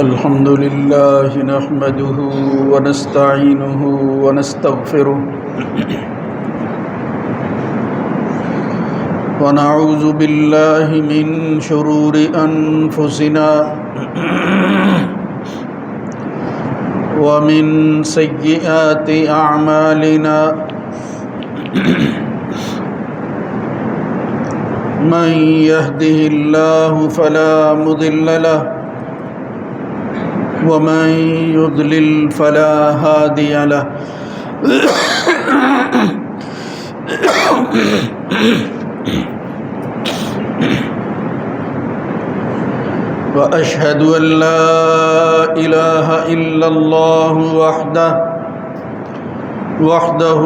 الحمد لله نحمده ونستعينه ونستغفره ونعوذ بالله من شرور أنفسنا ومن سيئات أعمالنا من يهده الله فلا مضل له ومن يضلل فلا هادي له وأشهد أن لا إله إلا الله وحده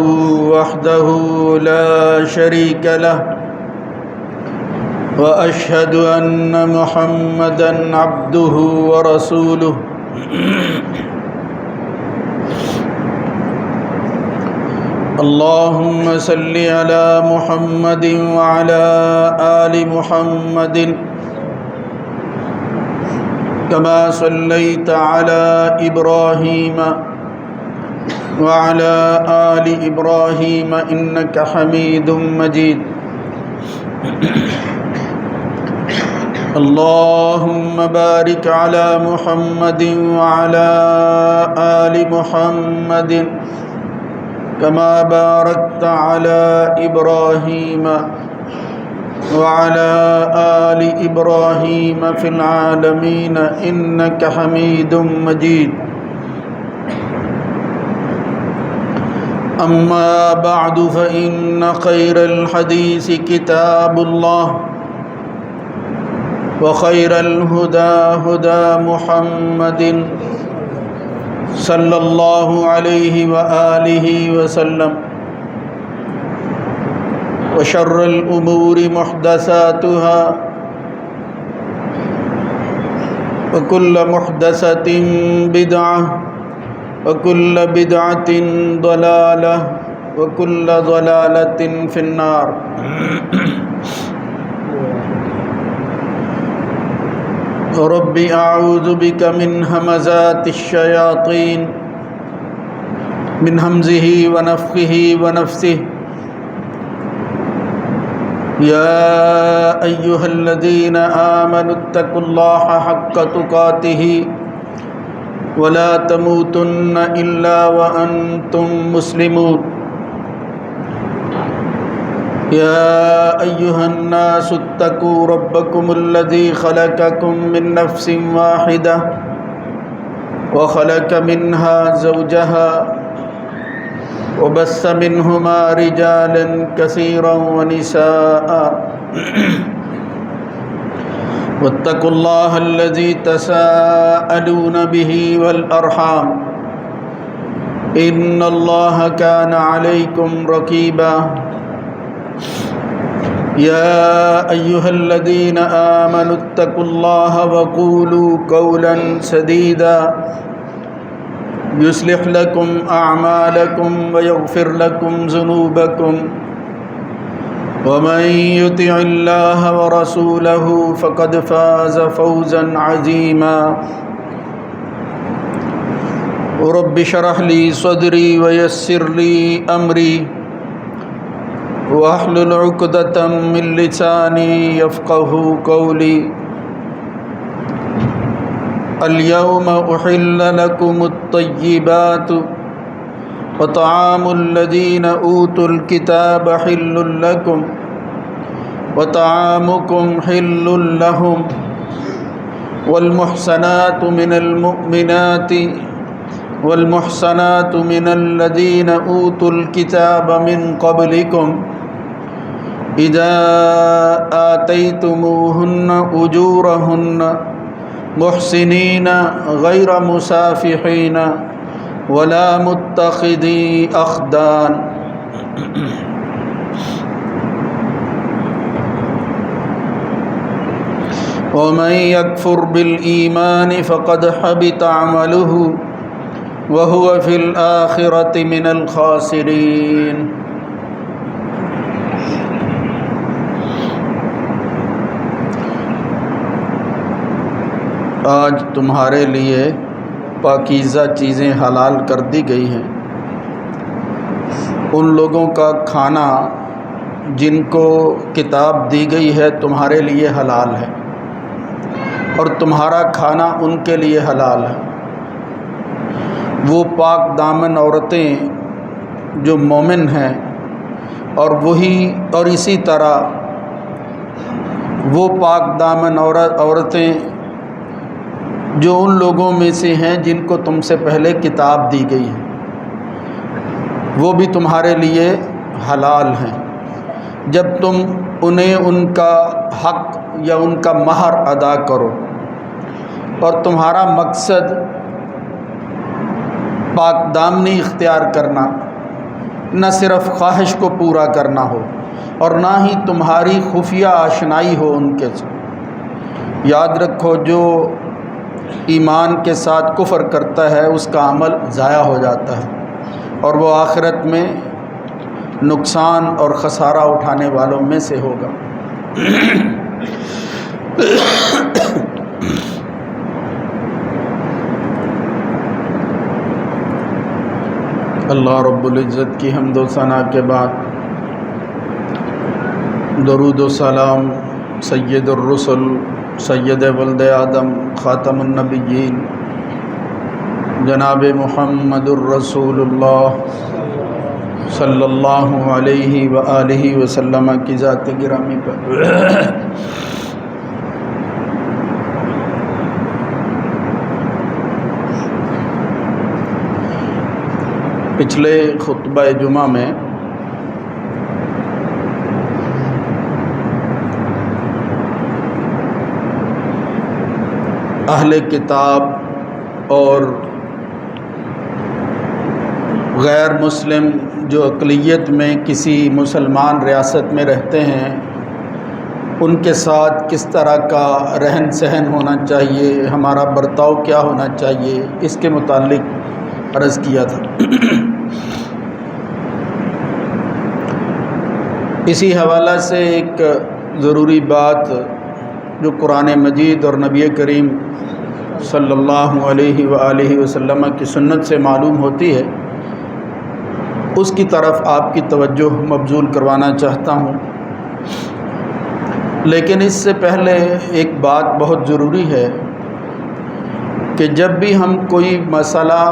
لا شريك له وأشهد أن محمدًا عبده ورسوله اللهم صل على محمد وعلى آل محمد كما صليت على إبراهيم وعلى آل إبراهيم إنك حميد مجيد اللهم بارك على محمد وعلى آل محمد كما باركت على إبراهيم وعلى آل إبراهيم في العالمين إنك حميد مجيد أما بعد فإن خير الحديث كتاب الله وخير الهدى هدى محمد صلى الله عليه وآله وسلم وشر الأمور محدثاتها وكل محدثة بدعة وكل بدعة ضلالة وكل ضلالة في النار رب أعوذ بك من همزات الشياطين من همزه ونفخه ونفثه يا أيها الذين آمنوا اتقوا الله حق تقاته ولا تموتن إلا وأنتم مسلمون يا أيها الناس اتقوا ربكم الذي خلقكم من نفس واحدة وخلق منها زوجها وبث منهما رجالا كثيرا ونساء واتقوا الله الذي تساءلون به والأرحام إن الله كان عليكم رقيبا يا أيها الذين آمنوا اتقوا الله وقولوا قولا سديدا يصلح لكم أعمالكم ويغفر لكم ذنوبكم ومن يطع الله ورسوله فقد فاز فوزا عظيما رب اشرح لي صدري ويسر لي أمري واحلل عقدة من لساني يفقه قولي اليوم أحل لكم الطيبات وطعام الذين أوتوا الكتاب حل لكم وطعامكم حل لهم والمحصنات من المؤمنات والمحصنات من الذين أوتوا الكتاب من قبلكم إذا آتيتموهن أجورهن محسنين غير مسافحين ولا متخذي أخدان ومن يكفر بالإيمان فقد حبط عمله وهو في الآخرة من الخاسرين آج تمہارے لیے پاکیزہ چیزیں حلال کر دی گئی ہیں۔ ان لوگوں کا کھانا جن کو کتاب دی گئی ہے تمہارے لیے حلال ہے، اور تمہارا کھانا ان کے لیے حلال ہے۔ وہ پاک دامن عورتیں جو مومن ہیں، اور اسی طرح وہ پاک دامن عورتیں جو ان لوگوں میں سے ہیں جن کو تم سے پہلے کتاب دی گئی ہے، وہ بھی تمہارے لیے حلال ہیں جب تم انہیں ان کا حق یا ان کا مہر ادا کرو، اور تمہارا مقصد پاک دامنی اختیار کرنا، نہ صرف خواہش کو پورا کرنا ہو اور نہ ہی تمہاری خفیہ آشنائی ہو ان کے ساتھ۔ یاد رکھو، جو ایمان کے ساتھ کفر کرتا ہے اس کا عمل ضائع ہو جاتا ہے، اور وہ آخرت میں نقصان اور خسارہ اٹھانے والوں میں سے ہوگا۔ اللہ رب العزت کی حمد و ثنا کے بعد درود و سلام سید الرسل سید ولد آدم خاتم النبیین جناب محمد الرسول اللہ صلی اللہ علیہ وآلہ وسلم کی ذات گرامی پر۔ پچھلے خطبہ جمعہ میں اہل کتاب اور غیر مسلم جو اقلیت میں کسی مسلمان ریاست میں رہتے ہیں، ان کے ساتھ کس طرح کا رہن سہن ہونا چاہیے، ہمارا برتاؤ کیا ہونا چاہیے، اس کے متعلق عرض کیا تھا۔ اسی حوالہ سے ایک ضروری بات جو قرآن مجید اور نبی کریم صلی اللہ علیہ وآلہ وسلم کی سنت سے معلوم ہوتی ہے، اس کی طرف آپ کی توجہ مبذول کروانا چاہتا ہوں۔ لیکن اس سے پہلے ایک بات بہت ضروری ہے کہ جب بھی ہم کوئی مسئلہ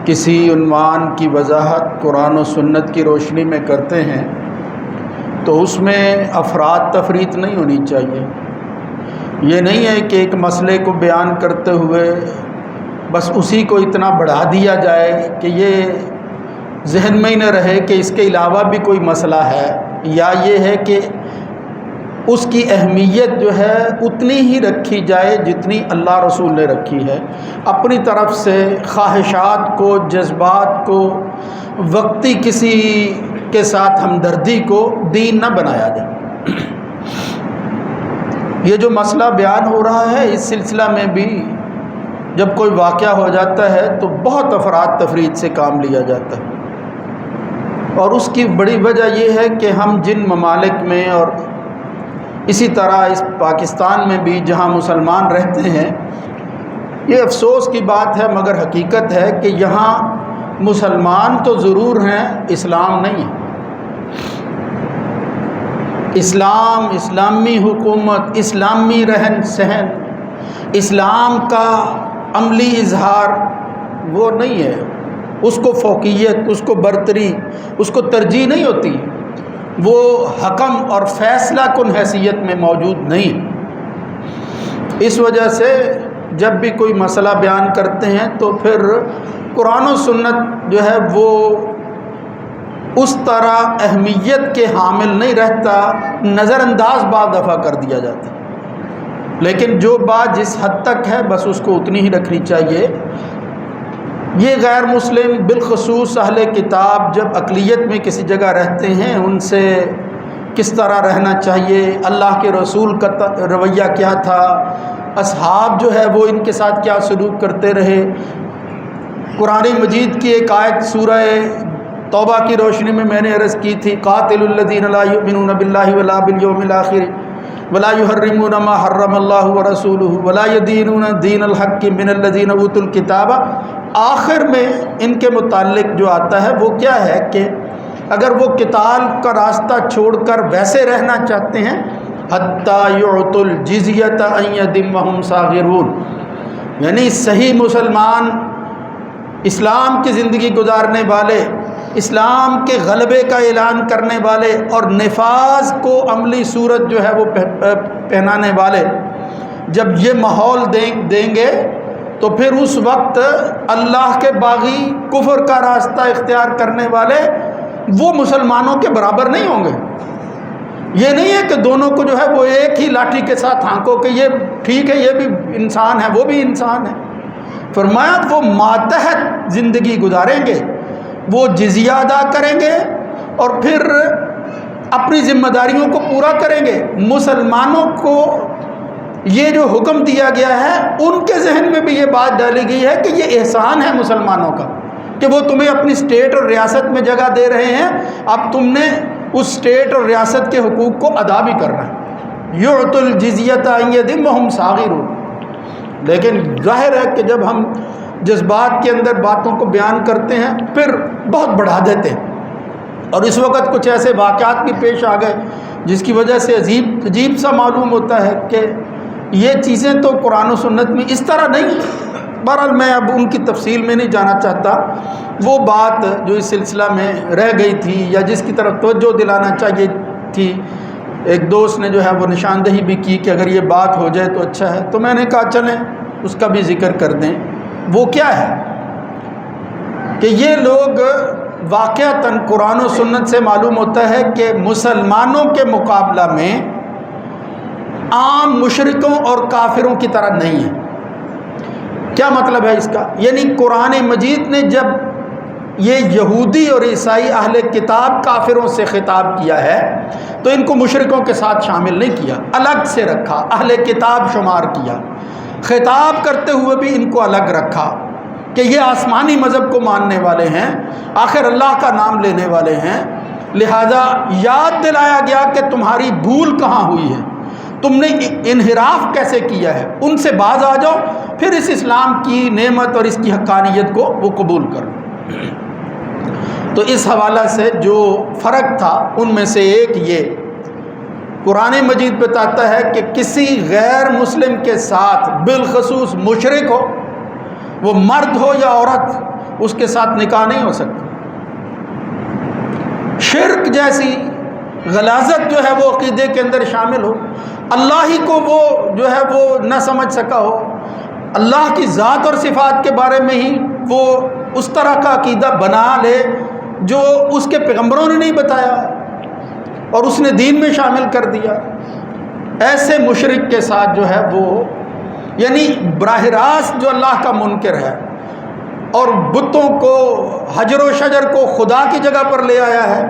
کسی عنوان کی وضاحت قرآن و سنت کی روشنی میں کرتے ہیں تو اس میں افراد تفریط نہیں ہونی چاہیے۔ یہ نہیں ہے کہ ایک مسئلے کو بیان کرتے ہوئے بس اسی کو اتنا بڑھا دیا جائے کہ یہ ذہن میں ہی نہ رہے کہ اس کے علاوہ بھی کوئی مسئلہ ہے، یا یہ ہے کہ اس کی اہمیت جو ہے اتنی ہی رکھی جائے جتنی اللہ رسول نے رکھی ہے۔ اپنی طرف سے خواہشات کو، جذبات کو، وقتی کسی کے ساتھ ہمدردی کو دین نہ بنایا جائے۔ یہ جو مسئلہ بیان ہو رہا ہے، اس سلسلہ میں بھی جب کوئی واقعہ ہو جاتا ہے تو بہت افراد تفریط سے کام لیا جاتا ہے، اور اس کی بڑی وجہ یہ ہے کہ ہم جن ممالک میں اور اسی طرح اس پاکستان میں بھی جہاں مسلمان رہتے ہیں، یہ افسوس کی بات ہے مگر حقیقت ہے کہ یہاں مسلمان تو ضرور ہیں، اسلام نہیں ہے۔ اسلام، اسلامی حکومت، اسلامی رہن سہن، اسلام کا عملی اظہار وہ نہیں ہے۔ اس کو فوقیت، اس کو برتری، اس کو ترجیح نہیں ہوتی، وہ حکم اور فیصلہ کن حیثیت میں موجود نہیں۔ اس وجہ سے جب بھی کوئی مسئلہ بیان کرتے ہیں تو پھر قرآن و سنت جو ہے وہ اس طرح اہمیت کے حامل نہیں رہتا، نظر انداز بعض دفعہ کر دیا جاتا ہے۔ لیکن جو بات جس حد تک ہے بس اس کو اتنی ہی رکھنی چاہیے۔ یہ غیر مسلم بالخصوص اہل کتاب جب اقلیت میں کسی جگہ رہتے ہیں، ان سے کس طرح رہنا چاہیے، اللہ کے رسول کا رویہ کیا تھا، اصحاب جو ہے وہ ان کے ساتھ کیا سلوک کرتے رہے۔ قرآن مجید کی ایک آیت سورہ توبہ کی روشنی میں نے عرض کی تھی، قاتل الذین لا یؤمنون باللہ ولا بالیوم الآخر ولا يحرمون ما حرم اللہ ورسولہ ولا يدینون دین الحق من الذین اوتوا الکتاب. آخر میں ان کے متعلق جو آتا ہے وہ کیا ہے کہ اگر وہ قتال کا راستہ چھوڑ کر ویسے رہنا چاہتے ہیں حتی یعطوا الجزیۃ عن ید وہم صاغرون، یعنی صحیح مسلمان، اسلام کی زندگی گزارنے والے، اسلام کے غلبے کا اعلان کرنے والے اور نفاذ کو عملی صورت جو ہے وہ پہنانے والے، جب یہ ماحول دیں گے تو پھر اس وقت اللہ کے باغی کفر کا راستہ اختیار کرنے والے وہ مسلمانوں کے برابر نہیں ہوں گے. یہ نہیں ہے کہ دونوں کو جو ہے وہ ایک ہی لاٹھی کے ساتھ ہانکو کہ یہ ٹھیک ہے یہ بھی انسان ہے وہ بھی انسان ہے. فرمایا وہ ماتحت زندگی گزاریں گے، وہ جزیہ ادا کریں گے اور پھر اپنی ذمہ داریوں کو پورا کریں گے. مسلمانوں کو یہ جو حکم دیا گیا ہے ان کے ذہن میں بھی یہ بات ڈالی گئی ہے کہ یہ احسان ہے مسلمانوں کا کہ وہ تمہیں اپنی اسٹیٹ اور ریاست میں جگہ دے رہے ہیں، اب تم نے اس اسٹیٹ اور ریاست کے حقوق کو ادا بھی کرنا ہے. یعطوا الجزیۃ عن ید وہم صاغرون. لیکن ظاہر ہے کہ جب ہم جذبات کے اندر باتوں کو بیان کرتے ہیں پھر بہت بڑھا دیتے ہیں، اور اس وقت کچھ ایسے واقعات بھی پیش آ گئے جس کی وجہ سے عجیب سا معلوم ہوتا ہے کہ یہ چیزیں تو قرآن و سنت میں اس طرح نہیں. بہرحال میں اب ان کی تفصیل میں نہیں جانا چاہتا. وہ بات جو اس سلسلہ میں رہ گئی تھی یا جس کی طرف توجہ دلانا چاہیے تھی، ایک دوست نے جو ہے وہ نشاندہی بھی کی کہ اگر یہ بات ہو جائے تو اچھا ہے، تو میں نے کہا چلیں اس کا بھی ذکر کر دیں. وہ کیا ہے کہ یہ لوگ واقعتاً قرآن و سنت سے معلوم ہوتا ہے کہ مسلمانوں کے مقابلہ میں عام مشرکوں اور کافروں کی طرح نہیں ہے. کیا مطلب ہے اس کا؟ یعنی قرآن مجید نے جب یہ یہودی اور عیسائی اہل کتاب کافروں سے خطاب کیا ہے تو ان کو مشرکوں کے ساتھ شامل نہیں کیا، الگ سے رکھا، اہل کتاب شمار کیا. خطاب کرتے ہوئے بھی ان کو الگ رکھا کہ یہ آسمانی مذہب کو ماننے والے ہیں، آخر اللہ کا نام لینے والے ہیں. لہذا یاد دلایا گیا کہ تمہاری بھول کہاں ہوئی ہے، تم نے انحراف کیسے کیا ہے، ان سے باز آ جاؤ، پھر اس اسلام کی نعمت اور اس کی حقانیت کو وہ قبول کرو. تو اس حوالہ سے جو فرق تھا ان میں سے ایک یہ قرآن مجید بتاتا ہے کہ کسی غیر مسلم کے ساتھ، بالخصوص مشرک ہو، وہ مرد ہو یا عورت، اس کے ساتھ نکاح نہیں ہو سکتا. شرک جیسی غلاظت جو ہے وہ عقیدے کے اندر شامل ہو، اللہ ہی کو وہ جو ہے وہ نہ سمجھ سکا ہو، اللہ کی ذات اور صفات کے بارے میں ہی وہ اس طرح کا عقیدہ بنا لے جو اس کے پیغمبروں نے نہیں بتایا اور اس نے دین میں شامل کر دیا. ایسے مشرک کے ساتھ جو ہے وہ یعنی براہ راست جو اللہ کا منکر ہے اور بتوں کو، حجر و شجر کو خدا کی جگہ پر لے آیا ہے،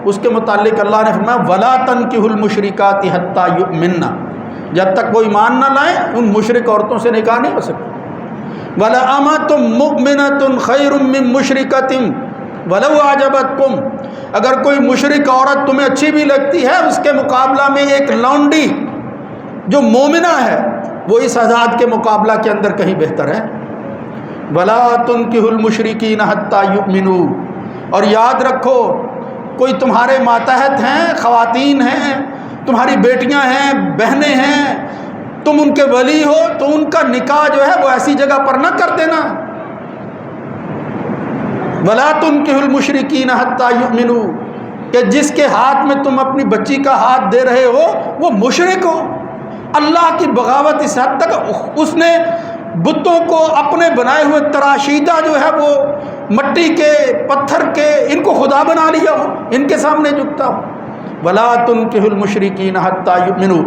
اس کے متعلق اللہ نے فرمایا وَلَا تَنْكِحُوا الْمُشْرِكَاتِ حَتَّى يُؤْمِنَّ. جب تک وہ ایمان نہ لائیں ان مشرک عورتوں سے نکاح نہیں ہو سکتا. وَلَأَمَةٌ مُؤْمِنَةٌ خَيْرٌ مِّن مُشْرِكَةٍ وَلَوْ أَعْجَبَتْكُمْ. اگر کوئی مشرک عورت تمہیں اچھی بھی لگتی ہے، اس کے مقابلہ میں ایک لونڈی جو مومنہ ہے وہ اس آزاد کے مقابلہ کے اندر کہیں بہتر ہے. وَلَا تُنْكِحُوا الْمُشْرِكِينَ حَتَّى يُؤْمِنُوا. اور یاد رکھو کوئی تمہارے ماتحت ہیں، خواتین ہیں، تمہاری بیٹیاں ہیں، بہنیں ہیں، تم ان کے ولی ہو تو ان کا نکاح جو ہے وہ ایسی جگہ پر نہ کر دینا. وَلَا تُنْكِحُوا الْمُشْرِكِينَ حَتَّى يُؤْمِنُوا کہ جس کے ہاتھ میں تم اپنی بچی کا ہاتھ دے رہے ہو وہ مشرک ہو. اللہ کی بغاوت اس حد تک اس نے بتوں کو اپنے بنائے ہوئے تراشیدہ جو ہے وہ مٹی کے، پتھر کے، ان کو خدا بنا لیا ہو، ان کے سامنے جھکتا ہو. وَلَا تُنْكِحُوا الْمُشْرِكِينَ حَتَّى يُؤْمِنُوا.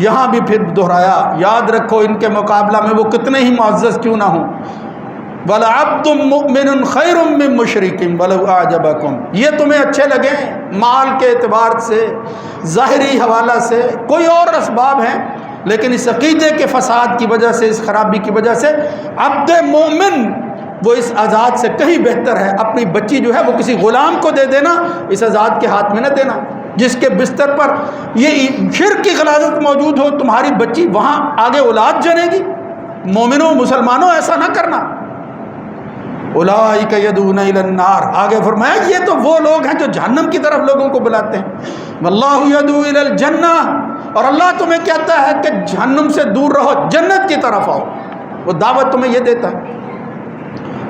یہاں بھی پھر دہرایا، یاد رکھو ان کے مقابلہ میں وہ کتنے ہی معزز کیوں نہ ہوں. وَلَعَبْدٌ مُؤْمِنٌ خَيْرٌ مِّن مُشْرِكٍ وَلَوْ أَعْجَبَكُمْ. یہ تمہیں اچھے لگیں مال کے اعتبار سے، ظاہری حوالہ سے، کوئی اور اسباب ہیں، لیکن اس عقیدے کے فساد کی وجہ سے، اس خرابی کی وجہ سے عبد مومن وہ اس آزاد سے کہیں بہتر ہے. اپنی بچی جو ہے وہ کسی غلام کو دے دینا، اس آزاد کے ہاتھ میں نہ دینا. جس کے بستر پر یہ شرک کی غلاظت موجود ہو، تمہاری بچی وہاں آگے اولاد جنے گی۔ مومنوں مسلمانوں ایسا نہ کرنا۔ اولئک یدعون الی النار، آگے فرمایا یہ تو وہ لوگ ہیں جو جہنم کی طرف لوگوں کو بلاتے ہیں۔ واللہ یدعو الی الجنہ، اور اللہ تمہیں کہتا ہے کہ جہنم سے دور رہو، جنت کی طرف آؤ، وہ دعوت تمہیں یہ دیتا ہے۔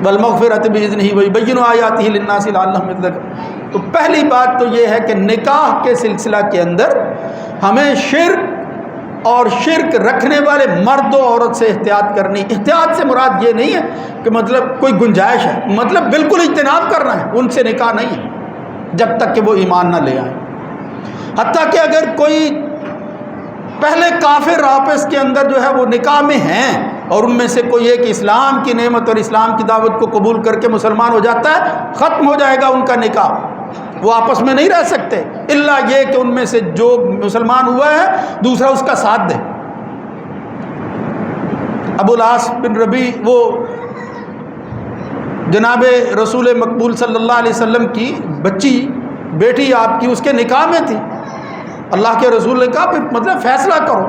والمغفرۃ بإذنہ ویبین آیاتہ للناس لعلہم یتقون۔ تو پہلی بات تو یہ ہے کہ نکاح کے سلسلہ کے اندر ہمیں شرک اور شرک رکھنے والے مرد و عورت سے احتیاط کرنی۔ احتیاط سے مراد یہ نہیں ہے کہ مطلب کوئی گنجائش ہے، مطلب بالکل اجتناب کرنا ہے، ان سے نکاح نہیں ہے جب تک کہ وہ ایمان نہ لے آئیں۔ حتیٰ کہ اگر کوئی پہلے کافر آپس کے اندر جو ہے وہ نکاح میں ہیں اور ان میں سے کوئی ایک اسلام کی نعمت اور اسلام کی دعوت کو قبول کر کے مسلمان ہو جاتا ہے، ختم ہو جائے گا ان کا نکاح، وہ آپس میں نہیں رہ سکتے الا یہ کہ ان میں سے جو مسلمان ہوا ہے دوسرا اس کا ساتھ دے۔ ابو العاص بن ربیع وہ جناب رسول مقبول صلی اللہ علیہ وسلم کی بچی بیٹی آپ کی اس کے نکاح میں تھی۔ اللہ کے رسول نے کہا پھر مطلب فیصلہ کرو۔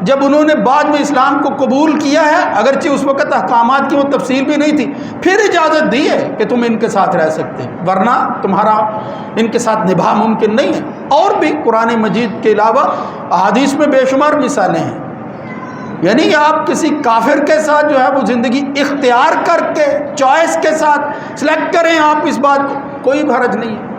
جب انہوں نے بعد میں اسلام کو قبول کیا ہے، اگرچہ اس وقت احکامات کی وہ تفصیل بھی نہیں تھی، پھر اجازت دی ہے کہ تم ان کے ساتھ رہ سکتے ہیں، ورنہ تمہارا ان کے ساتھ نبھا ممکن نہیں ہے۔ اور بھی قرآن مجید کے علاوہ احادیث میں بے شمار مثالیں ہیں، یعنی آپ کسی کافر کے ساتھ جو ہے وہ زندگی اختیار کر کے چوائس کے ساتھ سلیکٹ کریں، آپ اس بات کو کوئی حرج نہیں ہے۔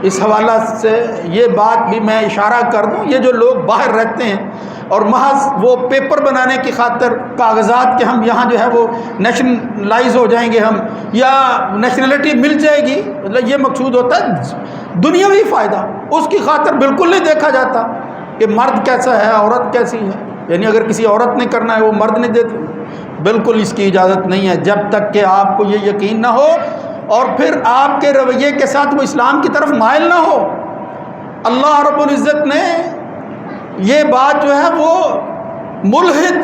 اس حوالہ سے یہ بات بھی میں اشارہ کر دوں، یہ جو لوگ باہر رہتے ہیں اور محض وہ پیپر بنانے کی خاطر کاغذات کے ہم یہاں جو ہے وہ نیشنلائز ہو جائیں گے ہم، یا نیشنلٹی مل جائے گی، مطلب یہ مقصود ہوتا ہے دنیاوی فائدہ، اس کی خاطر بالکل نہیں دیکھا جاتا کہ مرد کیسا ہے عورت کیسی ہے، یعنی اگر کسی عورت نے کرنا ہے وہ مرد نہیں دیتے، بالکل اس کی اجازت نہیں ہے جب تک کہ آپ کو یہ یقین نہ ہو اور پھر آپ کے رویے کے ساتھ وہ اسلام کی طرف مائل نہ ہو۔ اللہ رب العزت نے یہ بات جو ہے وہ ملحد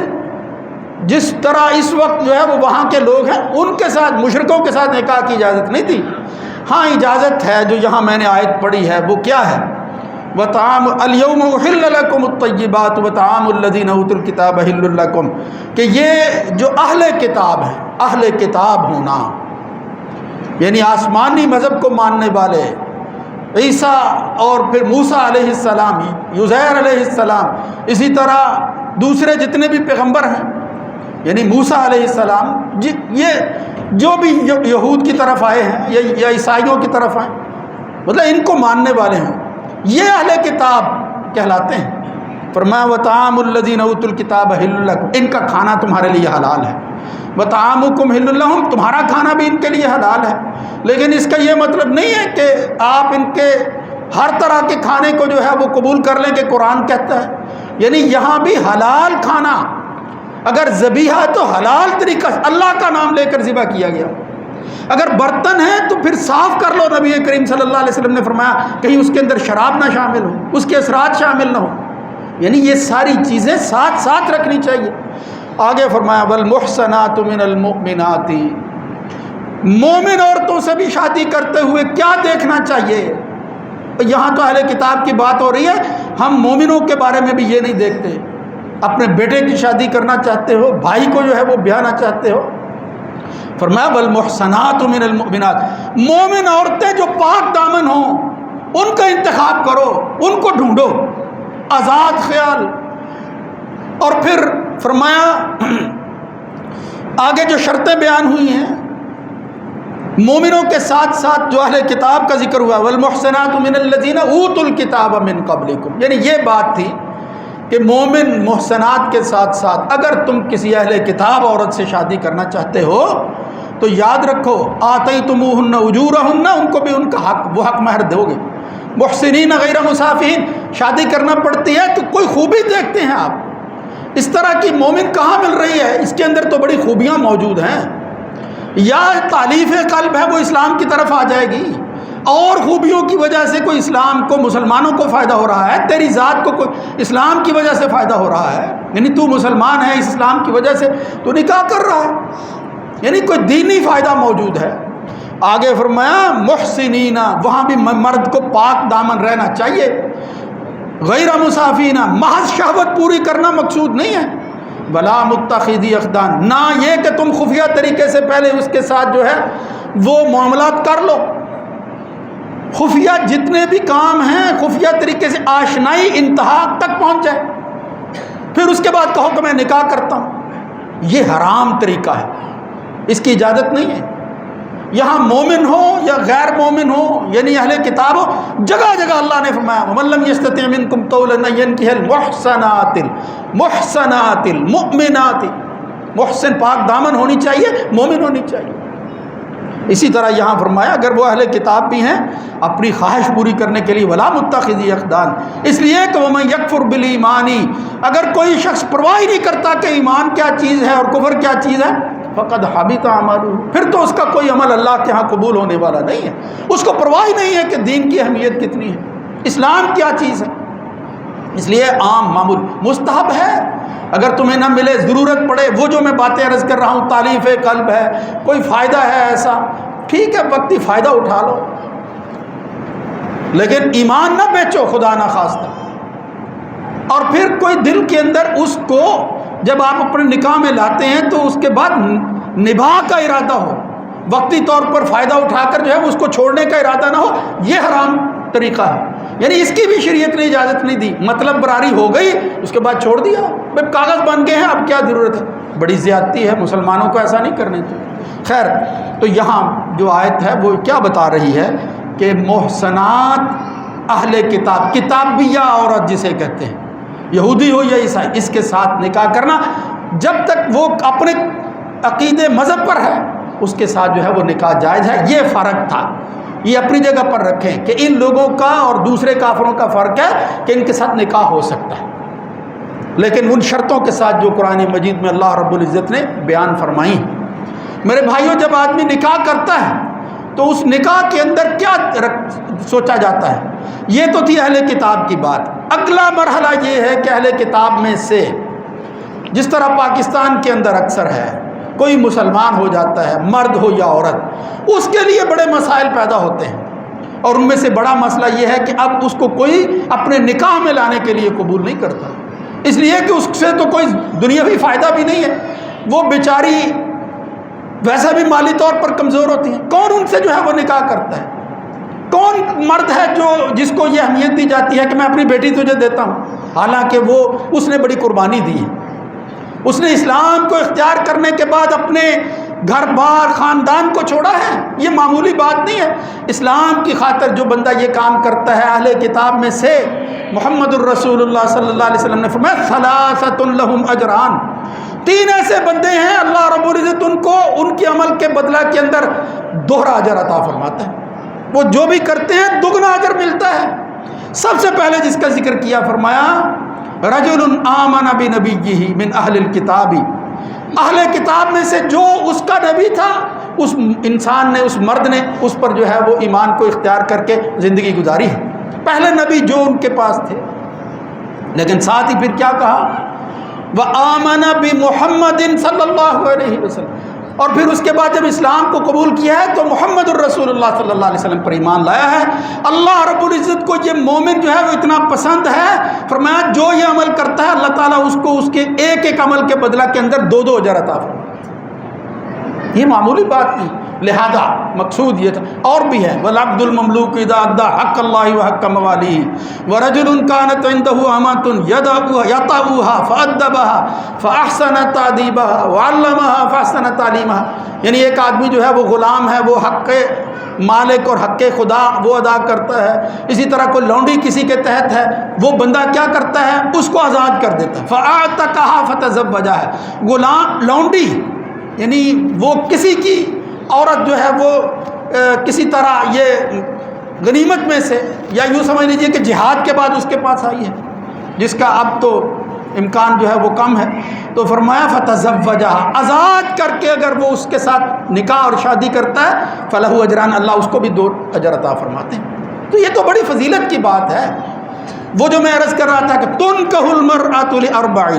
جس طرح اس وقت جو ہے وہ وہاں کے لوگ ہیں ان کے ساتھ مشرکوں کے ساتھ نکاح کی اجازت نہیں تھی۔ ہاں اجازت ہے جو یہاں میں نے آیت پڑھی ہے وہ کیا ہے؟ وطعام اليوم احل لكم الطیبات وطعام الذین اوتوا الکتاب حل لکم، کہ یہ جو اہل کتاب ہے، اہل کتاب ہونا یعنی آسمانی مذہب کو ماننے والے عیسیٰ اور پھر موسیٰ علیہ السلام، عزیر علیہ السلام، اسی طرح دوسرے جتنے بھی پیغمبر ہیں یعنی موسیٰ علیہ السلام، یہ جو بھی یہود کی طرف آئے ہیں یا عیسائیوں کی طرف آئے، مطلب ان کو ماننے والے ہیں، یہ اہل کتاب کہلاتے ہیں۔ فرمایا وطعام الذین اوتوا الکتاب حل لکم، ان کا کھانا تمہارے لیے حلال ہے، وطعامکم حل لہم، تمہارا کھانا بھی ان کے لیے حلال ہے۔ لیکن اس کا یہ مطلب نہیں ہے کہ آپ ان کے ہر طرح کے کھانے کو جو ہے وہ قبول کر لیں کہ قرآن کہتا ہے، یعنی یہاں بھی حلال کھانا، اگر ذبیحہ ہے تو حلال طریقہ سے اللہ کا نام لے کر ذبح کیا گیا، اگر برتن ہے تو پھر صاف کر لو، نبی کریم صلی اللہ علیہ وسلم نے فرمایا کہیں اس کے اندر شراب نہ شامل ہو، اس کے اثرات شامل نہ ہو، یعنی یہ ساری چیزیں ساتھ ساتھ رکھنی چاہیے۔ آگے فرمایا والمحصنات من المؤمنات، مومن عورتوں سے بھی شادی کرتے ہوئے کیا دیکھنا چاہیے؟ یہاں تو اہل کتاب کی بات ہو رہی ہے، ہم مومنوں کے بارے میں بھی یہ نہیں دیکھتے۔ اپنے بیٹے کی شادی کرنا چاہتے ہو، بھائی کو جو ہے وہ بیانا چاہتے ہو، فرمایا والمحصنات من المؤمنات، مومن عورتیں جو پاک دامن ہوں ان کا انتخاب کرو، ان کو ڈھونڈو، آزاد خیال۔ اور پھر فرمایا آگے جو شرطیں بیان ہوئی ہیں مومنوں کے ساتھ ساتھ جو اہل کتاب کا ذکر ہوا، والمحصنات من الذین اوتوا الکتاب من قبلکم، یعنی یہ بات تھی کہ مومن محسنات کے ساتھ ساتھ اگر تم کسی اہل کتاب عورت سے شادی کرنا چاہتے ہو تو یاد رکھو آتیتموہن اجورہن، ان کو بھی ان کا حق، وہ حق مہر دو گے، محسنین غیر مسافحین، شادی کرنا پڑتی ہے تو کوئی خوبی دیکھتے ہیں آپ، اس طرح کی مومن کہاں مل رہی ہے؟ اس کے اندر تو بڑی خوبیاں موجود ہیں، یا تعلیف قلب ہے وہ اسلام کی طرف آ جائے گی، اور خوبیوں کی وجہ سے کوئی اسلام کو، مسلمانوں کو فائدہ ہو رہا ہے، تیری ذات کو کوئی اسلام کی وجہ سے فائدہ ہو رہا ہے، یعنی تو مسلمان ہے، اس اسلام کی وجہ سے تو نکاح کر رہا ہے، یعنی کوئی دینی فائدہ موجود ہے۔ آگے فرمایا محسنین، وہاں بھی مرد کو پاک دامن رہنا چاہیے، غیر مسافینہ، محض شہوت پوری کرنا مقصود نہیں ہے، بلا متخذی اخدان، نہ یہ کہ تم خفیہ طریقے سے پہلے اس کے ساتھ جو ہے وہ معاملات کر لو۔ خفیہ جتنے بھی کام ہیں خفیہ طریقے سے آشنائی انتہا تک پہنچ جائے، پھر اس کے بعد کہو کہ میں نکاح کرتا ہوں، یہ حرام طریقہ ہے، اس کی اجازت نہیں ہے۔ یہاں مومن ہو یا غیر مومن ہو، یعنی اہل کتاب ہو، جگہ جگہ اللہ نے فرمایا وَمَن لَّمْ يَسْتَطِعْ مِنكُمْ طَوْلًا أَن يَنكِحَ الْمُحْصَنَاتِ الْمُحْصَنَاتِ الْمُؤْمِنَاتِ، محسن پاک دامن ہونی چاہیے، مومن ہونی چاہیے۔ اسی طرح یہاں فرمایا اگر وہ اہل کتاب بھی ہیں اپنی خواہش پوری کرنے کے لیے ولا متخذی اخدان، اس لیے کہ وَمَن يَكْفُرْ بِالْإِيمَانِ، اگر کوئی شخص پرواہ ہی نہیں کرتا کہ ایمان کیا چیز ہے اور کفر کیا چیز ہے، فقد حبط عملہ، پھر تو اس کا کوئی عمل اللہ کے ہاں قبول ہونے والا نہیں ہے، اس کو پرواہ ہی نہیں ہے کہ دین کی اہمیت کتنی ہے، اسلام کیا چیز ہے۔ اس لیے عام معمول مستحب ہے، اگر تمہیں نہ ملے، ضرورت پڑے، وہ جو میں باتیں عرض کر رہا ہوں تالیف قلب ہے، کوئی فائدہ ہے ایسا، ٹھیک ہے وقتی فائدہ اٹھا لو، لیکن ایمان نہ بیچو خدا نہ خواستہ۔ اور پھر کوئی دل کے اندر اس کو جب آپ اپنے نکاح میں لاتے ہیں تو اس کے بعد نباہ کا ارادہ ہو، وقتی طور پر فائدہ اٹھا کر جو ہے اس کو چھوڑنے کا ارادہ نہ ہو، یہ حرام طریقہ ہے، یعنی اس کی بھی شریعت نے اجازت نہیں دی، مطلب براری ہو گئی اس کے بعد چھوڑ دیا، بھائی کاغذ بن گئے ہیں اب کیا ضرورت ہے، بڑی زیادتی ہے، مسلمانوں کو ایسا نہیں کرنے چاہیے۔ خیر، تو یہاں جو آیت ہے وہ کیا بتا رہی ہے کہ محسنات اہل کتاب، کتابیہ عورت جسے کہتے ہیں، یہودی ہو یا عیسائی، اس کے ساتھ نکاح کرنا جب تک وہ اپنے عقیدے مذہب پر ہے اس کے ساتھ جو ہے وہ نکاح جائز ہے۔ یہ فرق تھا، یہ اپنی جگہ پر رکھیں کہ ان لوگوں کا اور دوسرے کافروں کا فرق ہے کہ ان کے ساتھ نکاح ہو سکتا ہے، لیکن ان شرطوں کے ساتھ جو قرآن مجید میں اللہ رب العزت نے بیان فرمائی ہیں۔ میرے بھائیوں، جب آدمی نکاح کرتا ہے تو اس نکاح کے اندر کیا سوچا جاتا ہے؟ یہ تو تھی اہل کتاب کی بات۔ اگلا مرحلہ یہ ہے کہ اہل کتاب میں سے جس طرح پاکستان کے اندر اکثر ہے، کوئی مسلمان ہو جاتا ہے، مرد ہو یا عورت، اس کے لیے بڑے مسائل پیدا ہوتے ہیں، اور ان میں سے بڑا مسئلہ یہ ہے کہ اب اس کو کوئی اپنے نکاح میں لانے کے لیے قبول نہیں کرتا، اس لیے کہ اس سے تو کوئی دنیاوی فائدہ بھی نہیں ہے، وہ بیچاری ویسا بھی مالی طور پر کمزور ہوتی ہیں، کون ان سے جو ہے وہ نکاح کرتا ہے؟ کون مرد ہے جس کو یہ اہمیت دی جاتی ہے کہ میں اپنی بیٹی تجھے دیتا ہوں، حالانکہ اس نے بڑی قربانی دی ہے، اس نے اسلام کو اختیار کرنے کے بعد اپنے گھر بار خاندان کو چھوڑا ہے، یہ معمولی بات نہیں ہے۔ اسلام کی خاطر جو بندہ یہ کام کرتا ہے، اہل کتاب میں سے محمد الرسول اللہ صلی اللہ علیہ وسلم نے فرمایا ثلاثۃ لہم اجران، تین ایسے بندے ہیں اللہ رب العزت ان کو ان کے عمل کے بدلہ کے اندر دوہرا اجر عطا فرماتا ہے، وہ جو بھی کرتے ہیں دگنا اجر ملتا ہے۔ سب سے پہلے جس کا ذکر کیا، فرمایا رجل آمن بنبیہ من اہل الکتاب، اہل کتاب میں سے جو اس کا نبی تھا، اس انسان نے، اس مرد نے اس پر جو ہے وہ ایمان کو اختیار کر کے زندگی گزاری ہے، پہلے نبی جو ان کے پاس تھے۔ لیکن ساتھ ہی پھر کیا کہا، وآمن بمحمد صلی اللہ علیہ وسلم، اور پھر اس کے بعد جب اسلام کو قبول کیا ہے تو محمد الرسول اللہ صلی اللہ علیہ وسلم پر ایمان لایا ہے۔ اللہ رب العزت کو یہ مومن جو ہے وہ اتنا پسند ہے، فرمایا جو یہ عمل کرتا ہے اللہ تعالیٰ اس کو اس کے ایک ایک عمل کے بدلہ کے اندر دو دو اجر عطا فرماتا ہے، یہ معمولی بات نہیں۔ لہذا مقصود یہ تھا، اور بھی ہے والعبد المملوک اذا ادى حق اللہ وحق موالیہ ورجل كانت عنده امة يطأها فأدبها فأحسن تأديبها وعلمها فأحسن تعليمها، یعنی ایک آدمی جو ہے وہ غلام ہے، وہ حق مالک اور حق خدا وہ ادا کرتا ہے، اسی طرح کوئی لونڈی کسی کے تحت ہے، وہ بندہ کیا کرتا ہے، اس کو آزاد کر دیتا ہے، فأعتقها فتزوجها، غلام لونڈی یعنی وہ کسی کی عورت جو ہے وہ کسی طرح یہ غنیمت میں سے، یا یوں سمجھ لیجئے کہ جہاد کے بعد اس کے پاس آئی ہے، جس کا اب تو امکان جو ہے وہ کم ہے، تو فرمایا فتزوجها، آزاد کر کے اگر وہ اس کے ساتھ نکاح اور شادی کرتا ہے فلہ اجران، اللہ اس کو بھی دو اجر عطا فرماتے ہیں۔ تو یہ تو بڑی فضیلت کی بات ہے۔ وہ جو میں عرض کر رہا تھا کہ تنکح المرأۃ لاربع،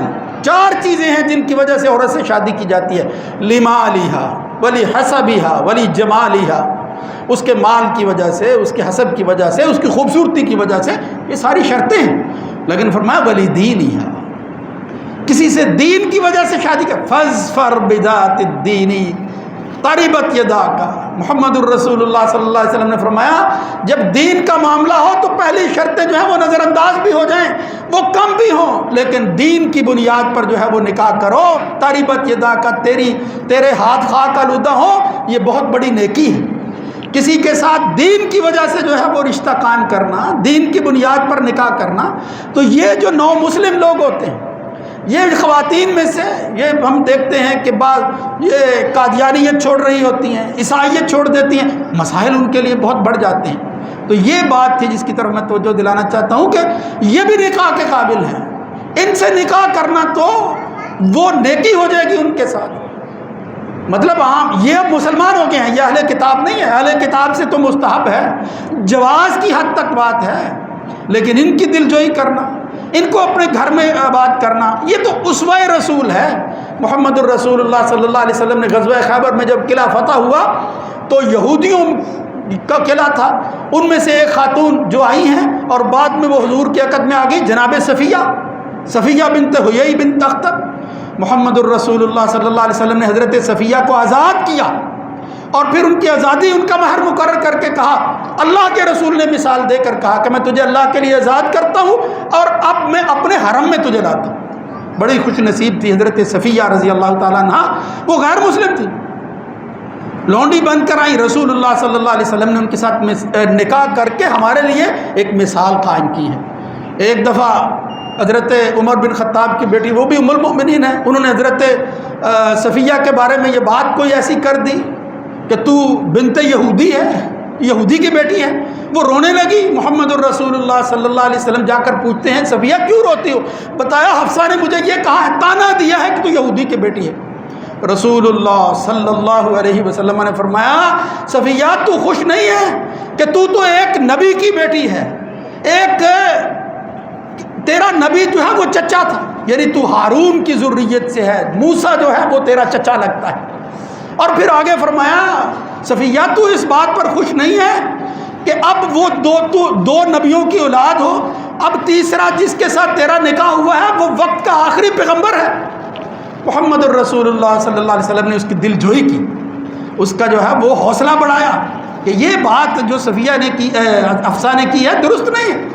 چار چیزیں ہیں جن کی وجہ سے عورت سے شادی کی جاتی ہے، لمالہا ولحسبہا ولجمالہا، اس کے مال کی وجہ سے، اس کے حسب کی وجہ سے، اس کی خوبصورتی کی وجہ سے، یہ ساری شرطیں ہیں۔ لیکن فرمایا ولی دینہا، کسی سے دین کی وجہ سے شادی کر، فاظفر بذات الدین تربت یداک۔ محمد الرسول اللہ صلی اللہ علیہ وسلم نے فرمایا جب دین کا معاملہ ہو تو پہلی شرطیں جو ہیں وہ نظر انداز بھی ہو جائیں، وہ کم بھی ہوں، لیکن دین کی بنیاد پر جو ہے وہ نکاح کرو۔ تربت یداک، تیرے ہاتھ خاک آلودہ ہو، یہ بہت بڑی نیکی ہے۔ کسی کے ساتھ دین کی وجہ سے جو ہے وہ رشتہ قائم کرنا، دین کی بنیاد پر نکاح کرنا۔ تو یہ جو نو مسلم لوگ ہوتے ہیں، یہ خواتین میں سے یہ ہم دیکھتے ہیں کہ بعض یہ قادیانیت چھوڑ رہی ہوتی ہیں، عیسائیت چھوڑ دیتی ہیں، مسائل ان کے لیے بہت بڑھ جاتے ہیں۔ تو یہ بات تھی جس کی طرف میں توجہ دلانا چاہتا ہوں کہ یہ بھی نکاح کے قابل ہیں، ان سے نکاح کرنا تو وہ نیکی ہو جائے گی ان کے ساتھ۔ مطلب یہ اب مسلمان ہو گئے ہیں، یہ اہل کتاب نہیں ہے، اہل کتاب سے تو مستحب ہے، جواز کی حد تک بات ہے، لیکن ان کی دل جوئی کرنا، ان کو اپنے گھر میں آباد کرنا، یہ تو اسوہ رسول ہے۔ محمد الرسول اللہ صلی اللہ علیہ وسلم نے غزوہ خیبر میں جب قلعہ فتح ہوا تو یہودیوں کا قلعہ تھا، ان میں سے ایک خاتون جو آئی ہیں اور بعد میں وہ حضور کی عقد میں آ گئی، جناب صفیہ بنت حیی بنت اخطب۔ محمد الرسول اللہ صلی اللہ علیہ وسلم نے حضرت صفیہ کو آزاد کیا اور پھر ان کی آزادی، ان کا مہر مقرر کر کے کہا، اللہ کے رسول نے مثال دے کر کہا کہ میں تجھے اللہ کے لیے آزاد کرتا ہوں اور اب میں اپنے حرم میں تجھے لاتا ہوں۔ بڑی خوش نصیب تھی حضرت صفیہ رضی اللہ تعالیٰ عنہا، وہ غیر مسلم تھی، لونڈی بن کر آئی، رسول اللہ صلی اللہ علیہ وسلم نے ان کے ساتھ نکاح کر کے ہمارے لیے ایک مثال قائم کی ہے۔ ایک دفعہ حضرت عمر بن خطاب کی بیٹی، وہ بھی ام المؤمنین ہے، انہوں نے حضرت صفیہ کے بارے میں یہ بات کوئی ایسی کر دی کہ تو بنت یہودی ہے، یہودی کی بیٹی ہے، وہ رونے لگی۔ محمد الرسول اللہ صلی اللہ علیہ وسلم جا کر پوچھتے ہیں صفیہ کیوں روتی ہو؟ بتایا حفصہ نے مجھے یہ کہا ہے، تانا دیا ہے کہ تو یہودی کی بیٹی ہے۔ رسول اللہ صلی اللہ علیہ وسلم نے فرمایا صفیہ تو خوش نہیں ہے کہ تو ایک نبی کی بیٹی ہے، ایک تیرا نبی جو ہے وہ چچا تھا، یعنی تو ہارون کی ذریت سے ہے، موسیٰ جو ہے وہ تیرا چچا لگتا ہے۔ اور پھر آگے فرمایا صفیہ تو اس بات پر خوش نہیں ہے کہ اب وہ دو نبیوں کی اولاد ہو، اب تیسرا جس کے ساتھ تیرا نکاح ہوا ہے وہ وقت کا آخری پیغمبر ہے۔ محمد الرسول اللہ صلی اللہ علیہ وسلم نے اس کی دل جوئی کی، اس کا جو ہے وہ حوصلہ بڑھایا کہ یہ بات جو صفیہ نے کی، حفصہ نے کی ہے، درست نہیں ہے،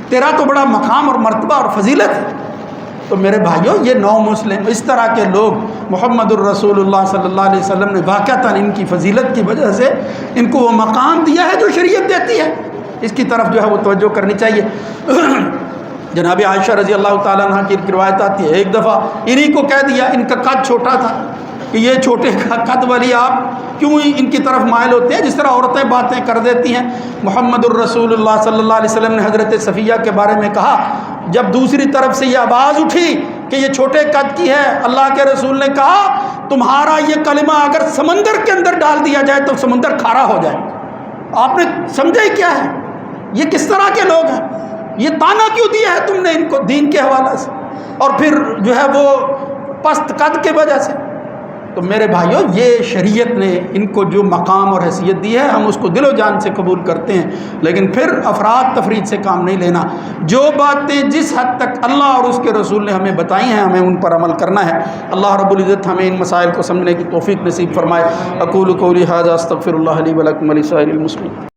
تیرا تو بڑا مقام اور مرتبہ اور فضیلت ہے۔ تو میرے بھائیوں، یہ نو مسلم اس طرح کے لوگ محمد الرسول اللہ صلی اللہ علیہ وسلم نے واقعتاً ان کی فضیلت کی وجہ سے ان کو وہ مقام دیا ہے جو شریعت دیتی ہے، اس کی طرف جو ہے وہ توجہ کرنی چاہیے۔ جناب عائشہ رضی اللہ تعالیٰ عنہ کی روایت آتی ہے، ایک دفعہ انہی کو کہہ دیا، ان کا قد چھوٹا تھا، کہ یہ چھوٹے قد والی آپ کیوں ان کی طرف مائل ہوتے ہیں، جس طرح عورتیں باتیں کر دیتی ہیں۔ محمد الرسول اللہ صلی اللہ علیہ وسلم نے حضرت صفیہ کے بارے میں کہا، جب دوسری طرف سے یہ آواز اٹھی کہ یہ چھوٹے قد کی ہے، اللہ کے رسول نے کہا تمہارا یہ کلمہ اگر سمندر کے اندر ڈال دیا جائے تو سمندر کھارا ہو جائے۔ آپ نے سمجھا ہی کیا ہے، یہ کس طرح کے لوگ ہیں، یہ تانا کیوں دیا ہے تم نے ان کو دین کے حوالے سے، اور پھر جو ہے وہ پست قد کے وجہ سے۔ تو میرے بھائیوں، یہ شریعت نے ان کو جو مقام اور حیثیت دی ہے ہم اس کو دل و جان سے قبول کرتے ہیں، لیکن پھر افراد تفرید سے کام نہیں لینا۔ جو باتیں جس حد تک اللہ اور اس کے رسول نے ہمیں بتائی ہیں ہمیں ان پر عمل کرنا ہے۔ اللہ رب العزت ہمیں ان مسائل کو سمجھنے کی توفیق نصیب فرمائے۔ اقول قولی ھذا استغفر اللہ لی ولکم ولسائر المسلمین۔